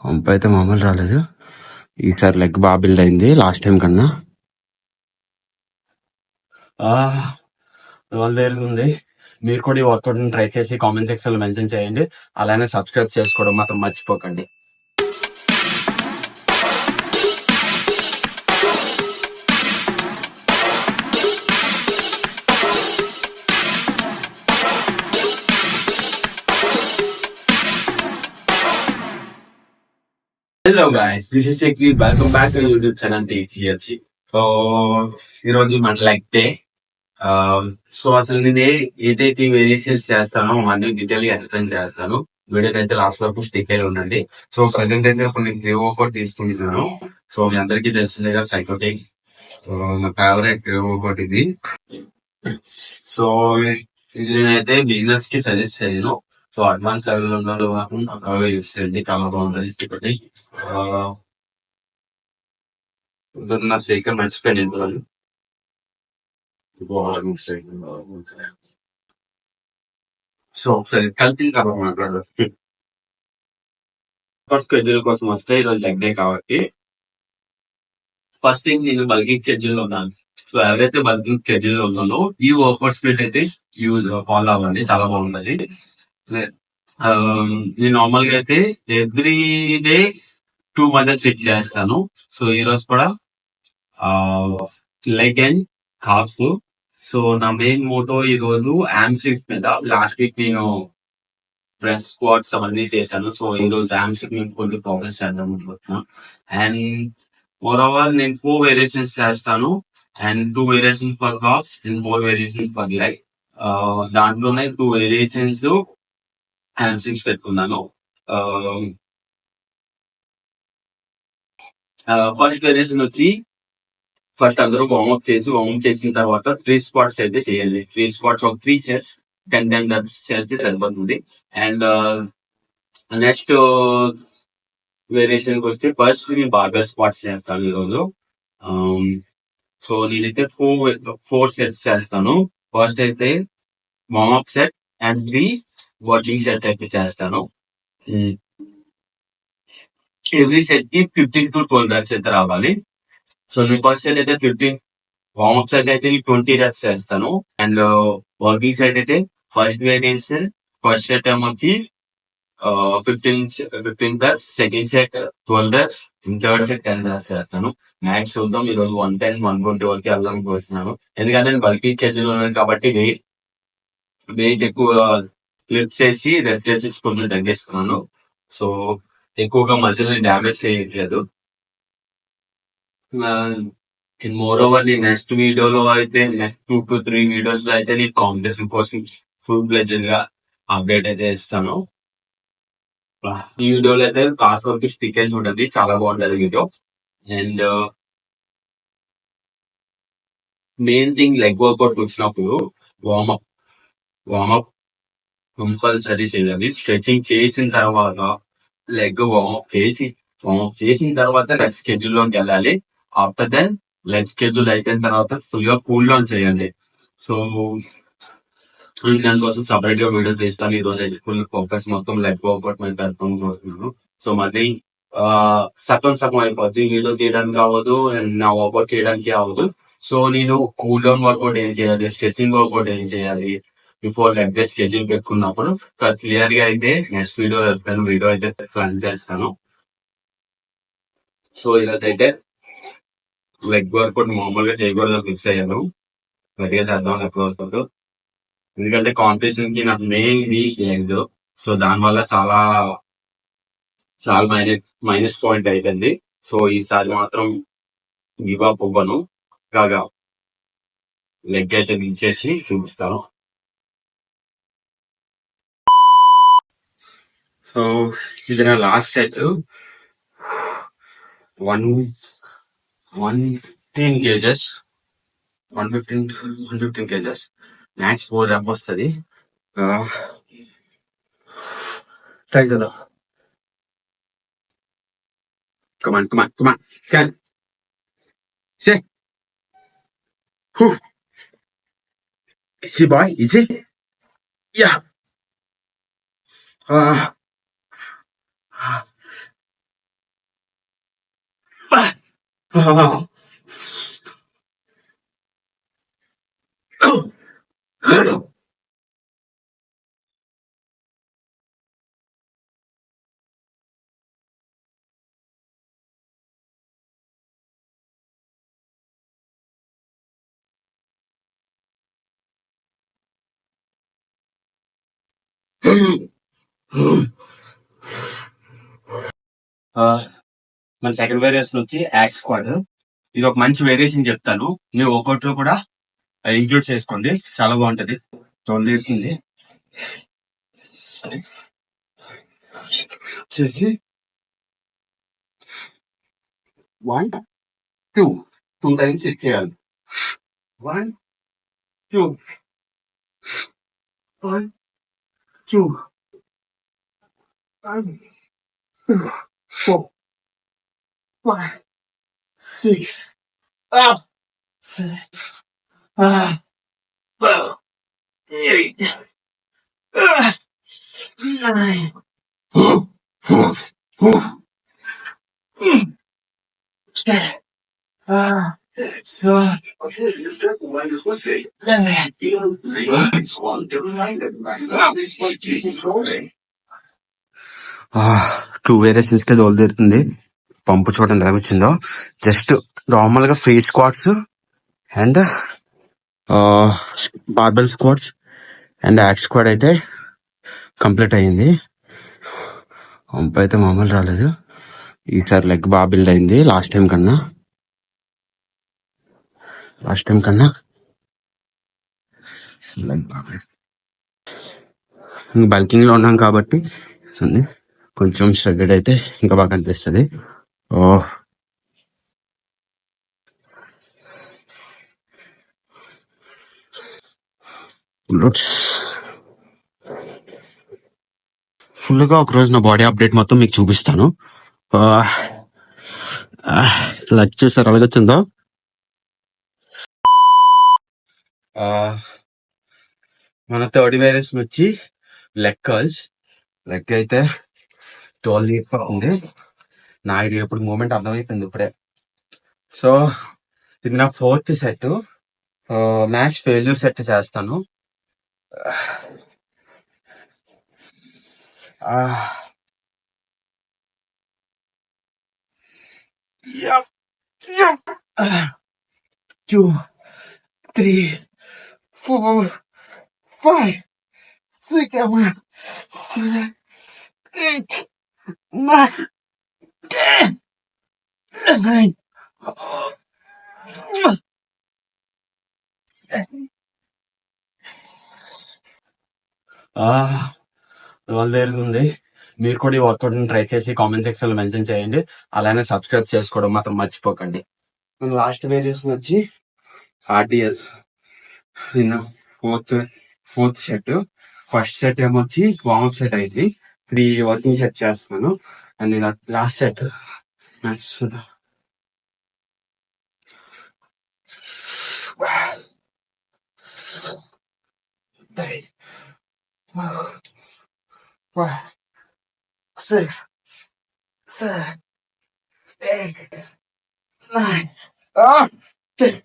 Pump అయితే మామూలు రాలేదు. ఈసారి లెగ్ బాగా బిల్డ్ అయింది లాస్ట్ టైం కన్నా. ఉంది. మీరు కూడా ఈ వర్కౌట్ ట్రై చేసి కామెంట్ సెక్షన్ లో మెన్షన్ చేయండి. అలానే సబ్స్క్రైబ్ చేసుకోవడం మాత్రం మర్చిపోకండి. Hello guys, this is Chakri. Welcome back to YouTube channel TCLC. So ఈరోజు మన లెగ్ డే. సో అసలు నేను ఏదైతే వేరియేషన్స్ చేస్తానో అన్ని డీటెయిల్ గా ఎక్స్ప్లెయిన్ చేస్తాను. వీడియోని అయితే లాస్ట్ వరకు స్టిక్ అయి ఉండండి. సో ప్రజెంట్ అయితే ఇప్పుడు నేను క్రివ్ వర్కౌట్ తీసుకుంటున్నాను. సో మీ అందరికీ తెలిసిందే కదా సైకోటిక్. సో నా ఫేవరెట్ క్రివ్ వర్కౌట్ ఇది. సో ఇది నేనైతే బిగినర్స్ కి సజెస్ట్ చేయను. సో అడ్వాన్స్ లెవెల్ ఉన్న వాళ్ళు యూస్ చేయండి, చాలా బాగుంటుంది. నా స్పీకర్ మర్చిపోయాను. సో ఒకసారి కలిపి తర్వాత మాట్లాడు. ఫస్ట్ షెడ్యూల్ కోసం వస్తే ఈరోజు లెగ్ డే కాబట్టి ఫస్ట్ థింగ్ నేను బల్కింగ్ షెడ్యూల్ లో ఉన్నాను. సో ఎవరైతే బల్కింగ్ షెడ్యూల్ లో ఉన్నానో ఈ వర్కౌట్ స్పీడ్ అయితే యూజ్ ఫాలో అవ్వండి, చాలా బాగుంటది. నేను నార్మల్ గా అయితే ఎవ్రీ డే 2 మజిల్స్ చెక్ చేస్తాను. సో ఈ రోజు కూడా లెగ్ అండ్ కాప్స్. సో నా మెయిన్ మోటో ఈ రోజు యామ్స్ట్రింగ్స్ మీద. లాస్ట్ వీక్ నేను ఫ్రంట్ స్క్వాట్స్ అవన్నీ చేశాను. సో ఈ రోజు యామ్స్ట్రింగ్ మీద కొంచెం ఫోకస్ చేద్దాం అనుకుంటున్నా. అండ్ మోర్ ఓవర్ నేను 4 వేరియేషన్స్ చేస్తాను. And 2 variations for calves and 4 variations for leg. దాంట్లోనే 2 వేరియేషన్స్ హ్యామ్స్ట్రింగ్స్ పెట్టుకున్నాను. ఫస్ట్ వేరియేషన్ వచ్చి ఫస్ట్ అందరూ వార్మప్ చేసిన తర్వాత 3 స్క్వాట్స్ అయితే చేయండి. 3 స్క్వాట్స్ ఒక 3 సెట్స్ 10 reps చేస్తే సరిపోతుంది. అండ్ నెక్స్ట్ వేరియేషన్ కి వస్తే ఫస్ట్ నేను బార్బెల్ స్క్వాట్స్ చేస్తాను ఈరోజు. సో నేనైతే 4 సెట్స్ చేస్తాను. ఫస్ట్ అయితే warmup set and 3 working set అయితే చేస్తాను. ఎవ్రీ సెట్ కి 15 to 12 reps అయితే రావాలి. సో నేను ఫస్ట్ సెట్ అయితే 15 వార్మప్ సెట్ అయితే 20 reps చేస్తాను. అండ్ వర్కింగ్ సెట్ అయితే ఫస్ట్ వేరియేషన్స్ ఫస్ట్ సెట్ ఏమొచ్చి 15 reps, second set 12 reps, third set 10 reps చేస్తాను. మ్యాక్స్ చూద్దాం, ఈ రోజు 110, 120 వరకు వెళ్దాం అనుకుంటున్నాను. ఎందుకంటే నేను బల్కింగ్ షెడ్యూల్ ఉన్నాను కాబట్టి వెయిట్ ఎక్కువ లిఫ్ట్ చేసి రెప్టేషన్స్ కొంచెం తగ్గిస్తున్నాను. సో ఎక్కువగా మధ్యలో డ్యామేజ్ చేయట్లేదు. మోర్ ఓవర్ నీ నెక్స్ట్ వీడియోలో అయితే నెక్స్ట్ 2 to 3 వీడియోస్ లో అయితే నీ కాంపిటీషన్ కోసం ఫుల్ ప్లెజర్ గా అప్డేట్ అయితే ఇస్తాను. ఈ వీడియోలో అయితే లాస్ట్ వరకు స్టిక్ అయి చూడండి, చాలా బాగుంటది video. And main thing leg work out వచ్చినప్పుడు వార్మప్ కంపల్సరీ చేయాలి. స్ట్రెచింగ్ చేసిన తర్వాత లెగ్ వార్మప్ చేసిన తర్వాత లెగ్ స్కెడ్యూల్ లోకి వెళ్ళాలి. ఆఫ్టర్ దెన్ లెగ్ స్కెడ్యూల్ అయిపోయిన తర్వాత ఫుల్ గా కూల్ డౌన్ చేయండి. సో దానికోసం సపరేట్ గా వీడియో తీస్తాను. ఈ రోజు అయితే ఫుల్ ఫోకస్ మొత్తం లెగ్ వర్కౌట్ మీద పెడతాం చూస్తున్నాను. సో మళ్ళీ సగం అయిపోద్ది, వీడియో తీయడానికి అవ్వదు అండ్ నా వర్కౌట్ చేయడానికి అవ్వదు. సో నేను కూల్ డౌన్ వర్కౌట్ ఏం చేయాలి, స్ట్రెచింగ్ వర్కౌట్ ఏం చేయాలి బిఫోర్ లెగ్ డే స్కెడ్యూల్ పెట్టుకున్నప్పుడు క్లియర్ గా అయితే నెక్స్ట్ వీడియో అయితే ప్లాన్ చేస్తాను. సో ఈరోజు అయితే లెగ్ వర్కౌట్ మామూలుగా చేయకూడదు ఫిక్స్ అయ్యాను, గట్టిగా చేద్దాం లెగ్ వర్కౌట్. ఎందుకంటే కాంపిటీషన్ కి నాకు మెయిన్ వీక్ లెగ్. సో దానివల్ల చాలా మైనస్ పాయింట్ అయిపోయింది. సో ఈసారి మాత్రం గివ్ అప్ అవ్వను, కాగా లెగ్ అయితే దించేసి చూపిస్తాను. సో ఇది నా last set, 115 kgs, 115 kgs, max 4 reps వస్తుంది. ట్రై చేద్దాం. Come on. Can. Say. Easy boy, easy. Yeah. Ah, ah, మన సెకండ్ వేరియేషన్ వచ్చి యాక్స్ స్క్వాడ్. ఇది ఒక మంచి వేరియేషన్ చెప్తాను, మీరు ఒక్కొక్కటిలో కూడా ఇంక్లూడ్ చేసుకోండి, చాలా బాగుంటది. తోలు తీరుతుంది వచ్చేసి 1 2 టైమ్స్ చెక్ చేయాలి. 1 2 1 2 4 5 6 ah 8 9 so టూ వేరియేషన్స్ కి దోలు తీరుతుంది. పంపు చూడండి ఎలా వచ్చిందో. జస్ట్ నార్మల్ గా free squats and barbell squats and hack squat అయితే కంప్లీట్ అయ్యింది. పంపు అయితే మామూలు రాలేదు. ఈసారి లెగ్ బాగా బిల్డ్ అయింది లాస్ట్ టైం కన్నా. బల్కింగ్ లో ఉన్నాం కాబట్టి కొంచెం స్ట్రెడెడ్ అయితే ఇంకా బాగా కనిపిస్తుంది. ఫుల్ గా ఒక రోజు నా బాడీ అప్డేట్ మొత్తం మీకు చూపిస్తాను. లెగ్ చూసారు అలాగొచ్చిందో. మన థర్డ్ వేరియేషన్ వచ్చి లెగ్ కర్ల్స్. లెగ్ అయితే 12 ఉంది. నా ఐడియా ఇప్పుడు మూమెంట్ అర్థమైపోయింది ఇప్పుడే. సో ఇది నా 4th set. Match failure set చేస్తాను. Yep. 2 3 4 5 6 7 8 9 10 11 ఉంది. మీరు కూడా ఈ వర్కౌట్ ట్రై చేసి కామెంట్ సెక్షన్ లో మెన్షన్ చేయండి. అలానే సబ్స్క్రైబ్ చేసుకోవడం మాత్రం మర్చిపోకండి. లాస్ట్ వేరియేషన్ వచ్చి ఆర్డిఎల్. నేను ఫోర్త్ సెట్. ఫస్ట్ సెట్ ఏమొచ్చి వార్మప్ సెట్ అయింది. 3 వర్కింగ్ సెట్ చేస్తున్నాను. అండ్ నేను లాస్ట్ సెట్ మ్యాచ్ చూద్దాం. Three, 4 6 7 8 9 10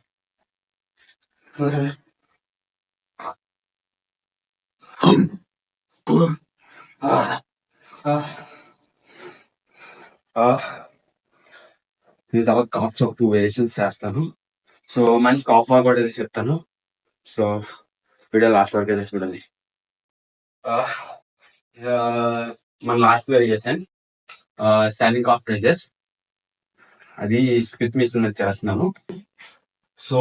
నేను తర్వాత కాఫ్ చాక్ 2 వేరియేషన్స్ చేస్తాను. సో మంచి కాఫ్ వర్కౌట్ అయితే చెప్తాను. సో వీడియో లాస్ట్ వరకు అయితే చూడండి. మన లాస్ట్ వేరియేషన్ స్టాండింగ్ కాఫ్ ప్రెజెస్. అది స్ప్లిట్ మిషన్ మీద చేస్తున్నాను. సో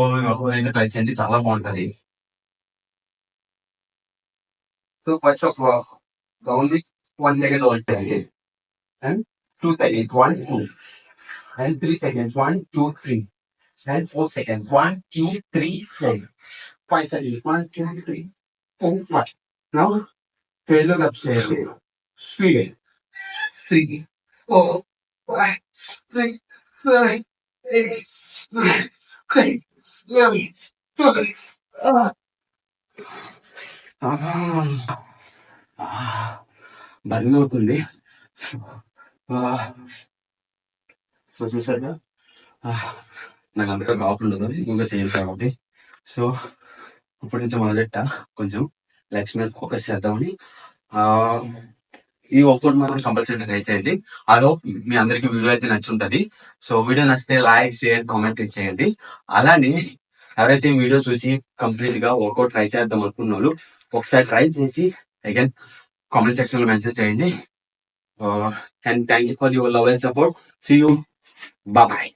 అయితే ట్రై చేయండి, చాలా బాగుంటది. సో ఫస్ట్ ఒక ఓన్లీ 1 సెకండ్ హోల్డ్ చేయండి. And 2 seconds 1 2 and 3 seconds 1 2 3 and 4 seconds 1 2 3 4 5 seconds 1 2 3 4 5. Now failure up చేయండి. 3 4 5 6 7 8 9 10 11 12 Ah. బర్న్ అవుతుంది. సో చూసారుగా, నాకు అంతగా కాఫ్ ఉండదు ఇంకా చేయాలి కాబట్టి. సో ఇప్పటి నుంచి మొదలెట్ట కొంచెం లెగ్స్ మీద ఫోకస్ చేద్దామని. ఆ, ఈ వర్కౌట్ మాత్రం కంపల్సరీ ట్రై చేయండి. అదో మీ అందరికి వీడియో అయితే నచ్చుంటది. సో వీడియో నచ్చితే లైక్, షేర్, కామెంట్ చేయండి. అలానే ఎవరైతే వీడియో చూసి కంప్లీట్ గా వర్కౌట్ ట్రై చేద్దాం అనుకున్న వాళ్ళు ఒకసారి ట్రై చేసి అగైన్ కామెంట్ సెక్షన్ లో మెన్షన్ చేయండి. And thank you for your love and support. See you. Bye.